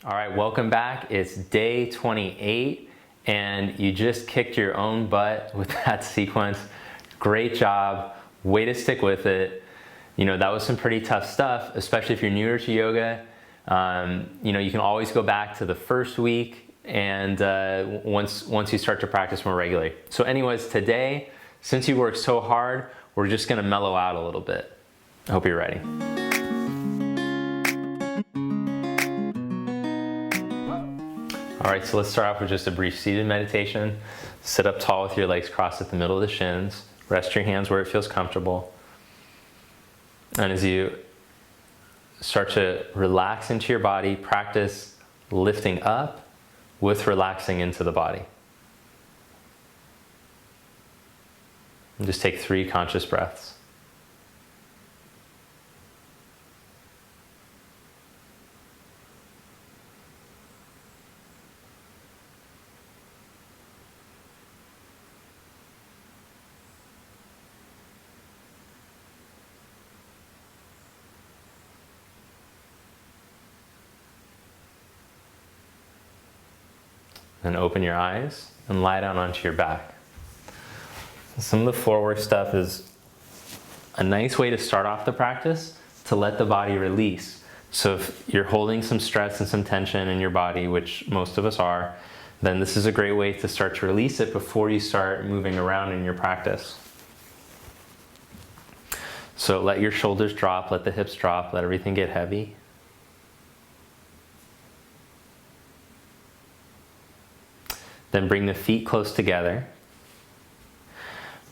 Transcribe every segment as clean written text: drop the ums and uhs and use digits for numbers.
All right, welcome back. It's day 28 and you just kicked your own butt with that sequence. Great job, way to stick with it. You know, that was some pretty tough stuff, especially if you're newer to yoga. You know, you can always go back to the first week and once you start to practice more regularly. So anyways, today, since you worked so hard, we're just gonna mellow out a little bit. I hope you're ready. All right, so let's start off with just a brief seated meditation. Sit up tall with your legs crossed at the middle of the shins. Rest your hands where it feels comfortable. And as you start to relax into your body, practice lifting up with relaxing into the body. And just take 3 conscious breaths. Then open your eyes and lie down onto your back. Some of the floor work stuff is a nice way to start off the practice to let the body release. So if you're holding some stress and some tension in your body, which most of us are, then this is a great way to start to release it before you start moving around in your practice. So let your shoulders drop, let the hips drop, let everything get heavy. Then bring the feet close together.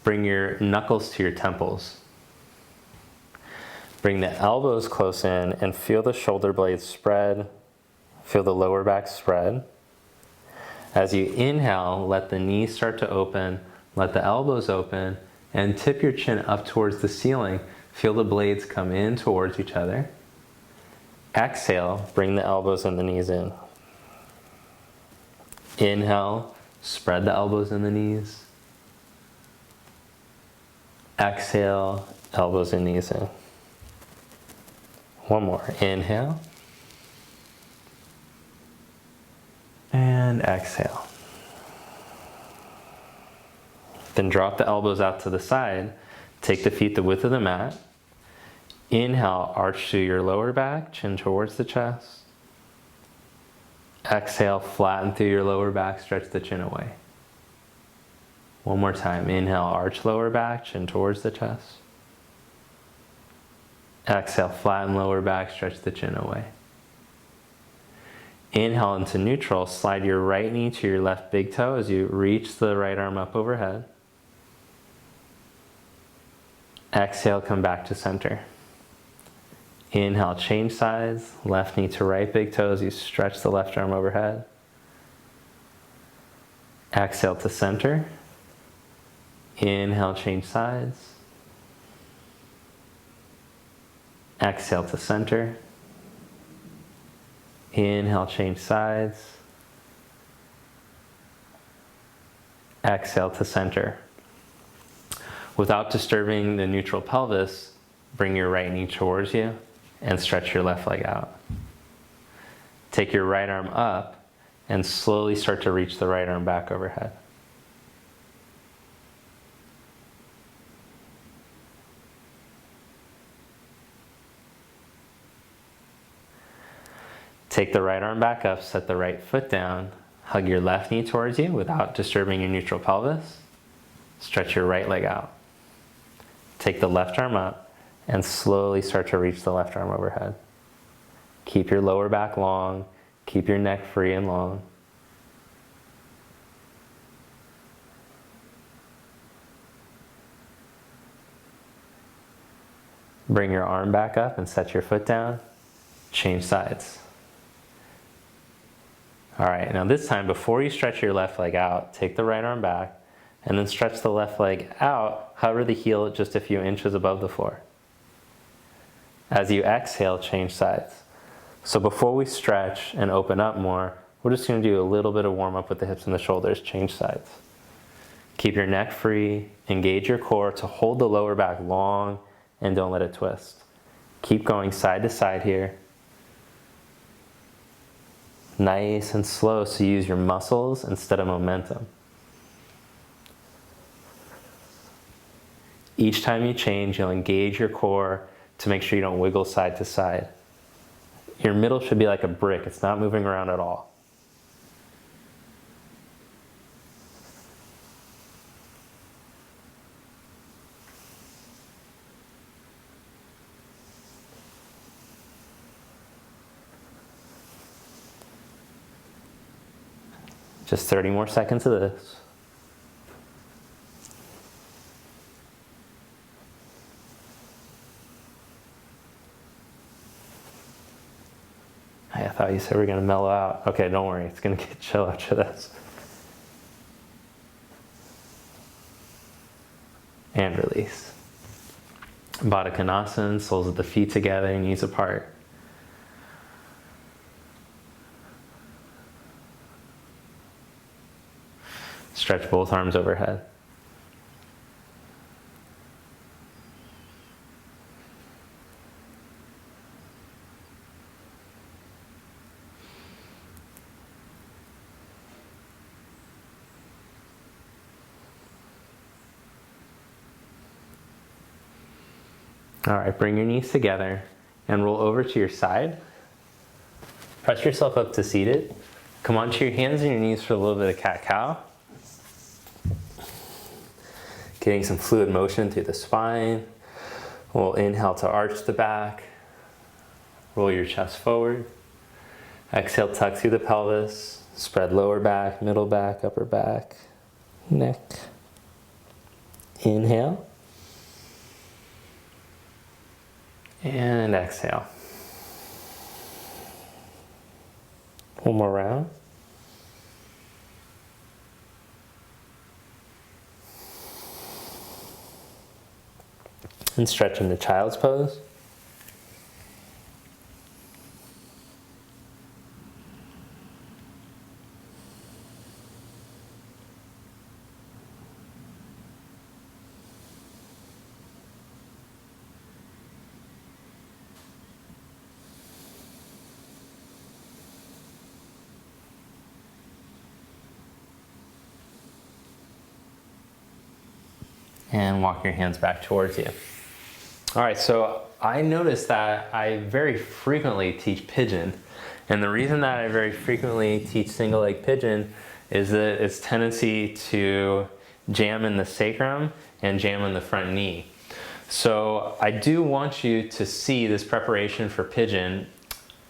Bring your knuckles to your temples. Bring the elbows close in and feel the shoulder blades spread. Feel the lower back spread. As you inhale, let the knees start to open. Let the elbows open and tip your chin up towards the ceiling. Feel the blades come in towards each other. Exhale, bring the elbows and the knees in. Inhale, spread the elbows and the knees. Exhale, elbows and knees in. One more. Inhale. And exhale. Then drop the elbows out to the side. Take the feet the width of the mat. Inhale, arch through your lower back, chin towards the chest. Exhale, flatten through your lower back, stretch the chin away. One more time. Inhale, arch lower back, chin towards the chest. Exhale, flatten lower back, stretch the chin away. Inhale into neutral, slide your right knee to your left big toe as you reach the right arm up overhead. Exhale, come back to center. Inhale, change sides, left knee to right big toe as you stretch the left arm overhead. Exhale to center. Inhale, change sides. Exhale to center. Inhale, change sides. Exhale to center. Without disturbing the neutral pelvis, bring your right knee towards you and stretch your left leg out. Take your right arm up and slowly start to reach the right arm back overhead. Take the right arm back up, set the right foot down, hug your left knee towards you without disturbing your neutral pelvis. Stretch your right leg out. Take the left arm up and slowly start to reach the left arm overhead. Keep your lower back long, keep your neck free and long. Bring your arm back up and set your foot down. Change sides. All right, now this time, before you stretch your left leg out, take the right arm back and then stretch the left leg out, hover the heel just a few inches above the floor. As you exhale, change sides. So before we stretch and open up more, we're just going to do a little bit of warm up with the hips and the shoulders, change sides. Keep your neck free, engage your core to hold the lower back long and don't let it twist. Keep going side to side here. Nice and slow, so you use your muscles instead of momentum. Each time you change, you'll engage your core to make sure you don't wiggle side to side. Your middle should be like a brick. It's not moving around at all. Just 30 more seconds of this. Hey, I thought you said we were going to mellow out. Okay, don't worry. It's going to get chill after this. And release. Baddha Konasana, soles of the feet together, knees apart. Stretch both arms overhead. All right, bring your knees together and roll over to your side. Press yourself up to seated. Come onto your hands and your knees for a little bit of cat-cow. Getting some fluid motion through the spine. We'll inhale to arch the back. Roll your chest forward. Exhale, tuck through the pelvis. Spread lower back, middle back, upper back, neck. Inhale. And exhale. One more round. And stretch into child's pose. And walk your hands back towards you. All right, so I noticed that I very frequently teach pigeon. And the reason that I very frequently teach single leg pigeon is that its tendency to jam in the sacrum and jam in the front knee. So I do want you to see this preparation for pigeon.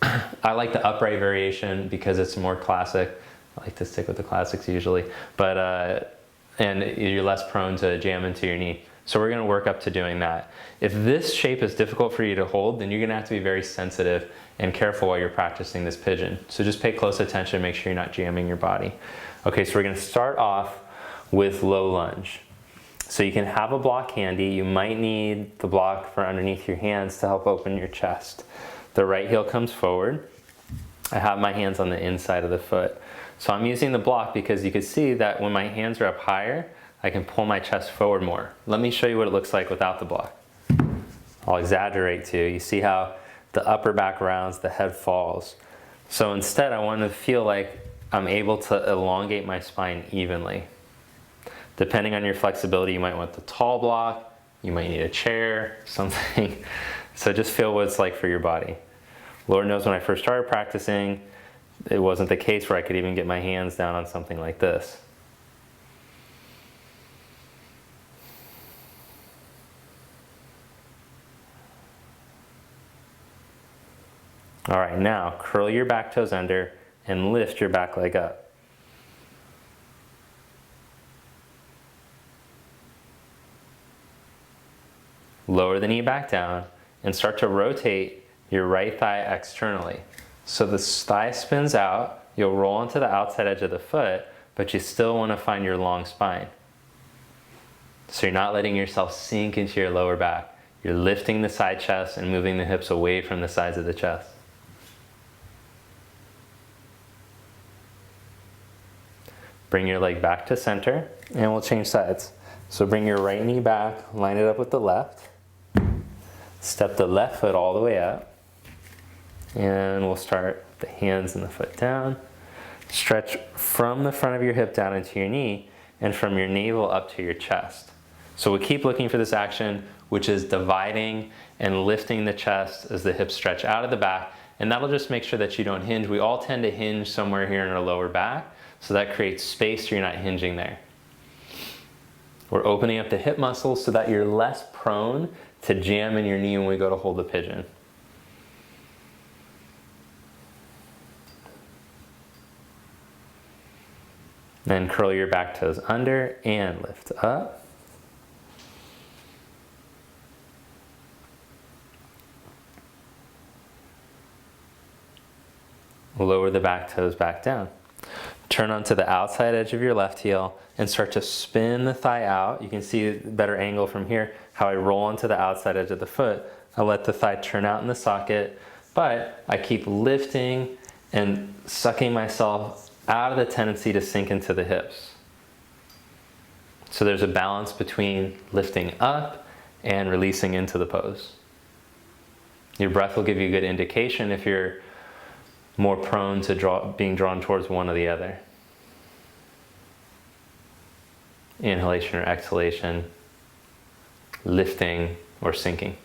I like the upright variation because it's more classic. I like to stick with the classics usually, but and you're less prone to jam into your knee. So we're going to work up to doing that. If this shape is difficult for you to hold, then you're going to have to be very sensitive and careful while you're practicing this pigeon. So just pay close attention, make sure you're not jamming your body. Okay, so we're going to start off with low lunge. So you can have a block handy. You might need the block for underneath your hands to help open your chest. The right heel comes forward. I have my hands on the inside of the foot. So I'm using the block because you can see that when my hands are up higher, I can pull my chest forward more. Let me show you what it looks like without the block. I'll exaggerate too. You see how the upper back rounds, the head falls. So instead I want to feel like I'm able to elongate my spine evenly. Depending on your flexibility, you might want the tall block, you might need a chair, something. So just feel what it's like for your body. Lord knows when I first started practicing, it wasn't the case where I could even get my hands down on something like this. All right, now curl your back toes under and lift your back leg up. Lower the knee back down and start to rotate your right thigh externally. So the thigh spins out, you'll roll onto the outside edge of the foot, but you still want to find your long spine. So you're not letting yourself sink into your lower back. You're lifting the side chest and moving the hips away from the sides of the chest. Bring your leg back to center and we'll change sides. So bring your right knee back, line it up with the left. Step the left foot all the way up. And we'll start the hands and the foot down. Stretch from the front of your hip down into your knee and from your navel up to your chest. So we keep looking for this action, which is dividing and lifting the chest as the hips stretch out of the back. And that'll just make sure that you don't hinge. We all tend to hinge somewhere here in our lower back. So that creates space so you're not hinging there. We're opening up the hip muscles so that you're less prone to jam in your knee when we go to hold the pigeon. Then curl your back toes under and lift up. Lower the back toes back down. Turn onto the outside edge of your left heel and start to spin the thigh out. You can see a better angle from here, how I roll onto the outside edge of the foot. I let the thigh turn out in the socket, but I keep lifting and sucking myself out of the tendency to sink into the hips. So there's a balance between lifting up and releasing into the pose. Your breath will give you a good indication if you're more prone to being drawn towards one or the other. Inhalation or exhalation, lifting or sinking.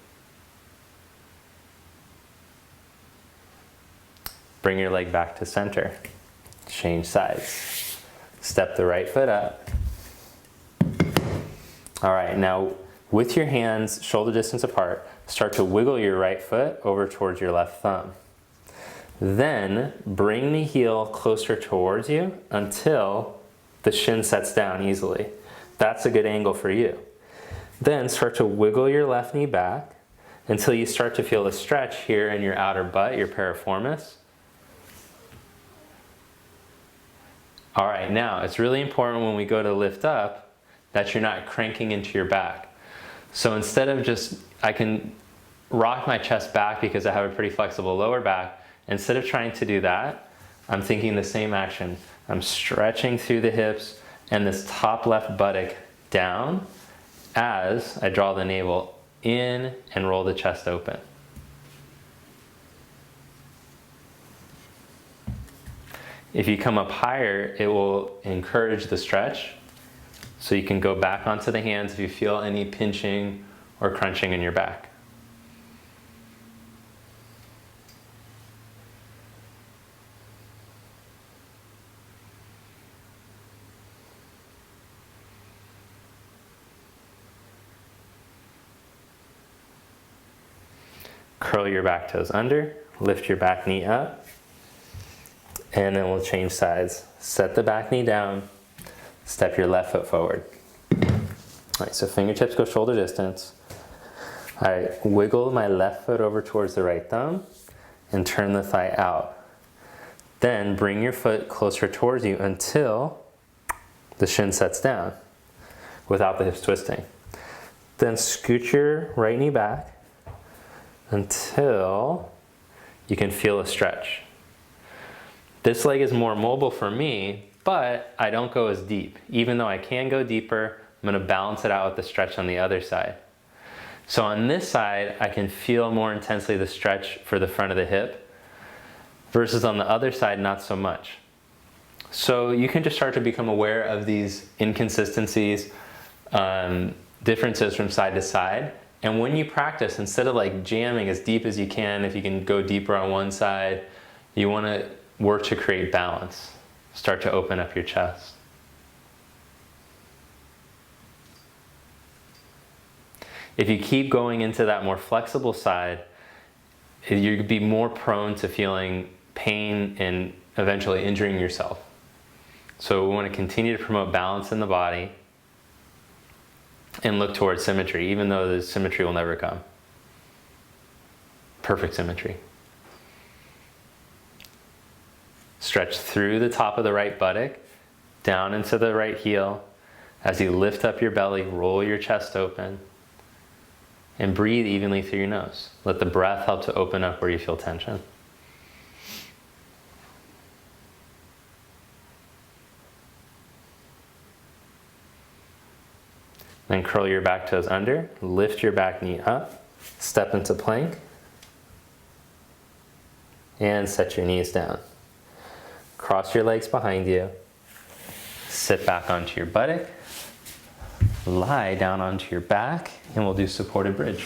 Bring your leg back to center. Change sides. Step the right foot up. All right, now with your hands shoulder distance apart, start to wiggle your right foot over towards your left thumb. Then bring the heel closer towards you until the shin sets down easily. That's a good angle for you. Then start to wiggle your left knee back until you start to feel the stretch here in your outer butt, your piriformis. All right, now it's really important when we go to lift up that you're not cranking into your back. So instead of I can rock my chest back because I have a pretty flexible lower back. Instead of trying to do that, I'm thinking the same action. I'm stretching through the hips and this top left buttock down as I draw the navel in and roll the chest open. If you come up higher, it will encourage the stretch. So you can go back onto the hands if you feel any pinching or crunching in your back. Curl your back toes under, lift your back knee up, and then we'll change sides. Set the back knee down, step your left foot forward. All right, so fingertips go shoulder distance. I wiggle my left foot over towards the right thumb and turn the thigh out. Then bring your foot closer towards you until the shin sets down without the hips twisting. Then scoot your right knee back until you can feel a stretch. This leg is more mobile for me, but I don't go as deep. Even though I can go deeper, I'm gonna balance it out with the stretch on the other side. So on this side, I can feel more intensely the stretch for the front of the hip, versus on the other side, not so much. So you can just start to become aware of these inconsistencies, differences from side to side. And when you practice, instead of like jamming as deep as you can, if you can go deeper on one side, you want to work to create balance. Start to open up your chest. If you keep going into that more flexible side, you're going to be more prone to feeling pain and eventually injuring yourself. So we want to continue to promote balance in the body and look towards symmetry, even though the symmetry will never come. Perfect symmetry. Stretch through the top of the right buttock, down into the right heel. As you lift up your belly, roll your chest open, and breathe evenly through your nose. Let the breath help to open up where you feel tension. Then curl your back toes under, lift your back knee up, step into plank. and set your knees down. Cross your legs behind you. Sit back onto your buttock. Lie down onto your back, and we'll do supported bridge.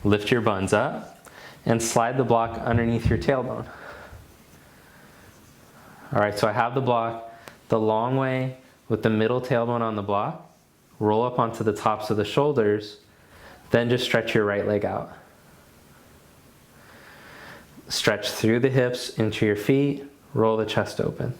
Lift your buns up and slide the block underneath your tailbone. All right, so I have the block the long way with the middle tailbone on the block. Roll up onto the tops of the shoulders, then just stretch your right leg out. Stretch through the hips into your feet, roll the chest open.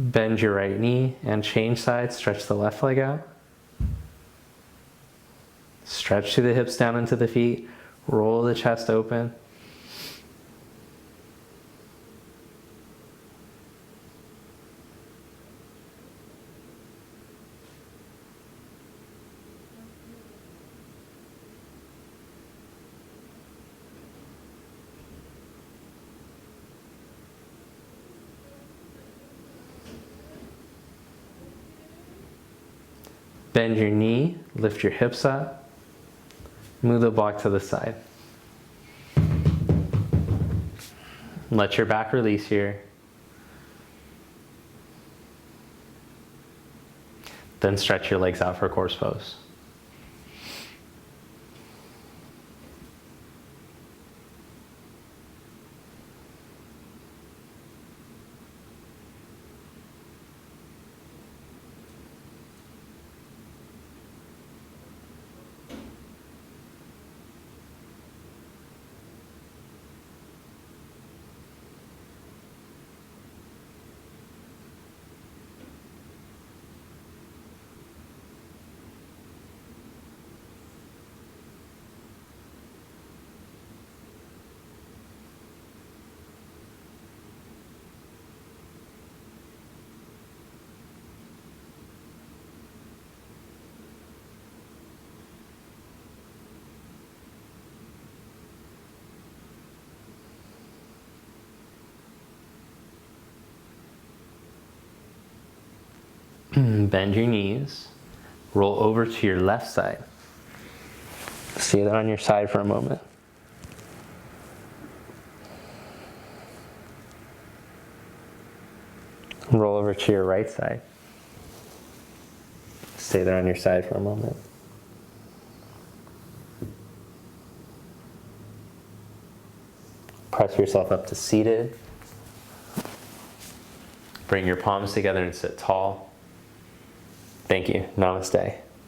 Bend your right knee and change sides, stretch the left leg out. Stretch through the hips down into the feet, roll the chest open. Bend your knee, lift your hips up, move the block to the side. Let your back release here. Then stretch your legs out for corpse pose. Bend your knees, roll over to your left side. Stay there on your side for a moment. Roll over to your right side. Stay there on your side for a moment. Press yourself up to seated. Bring your palms together and sit tall. Thank you. Namaste.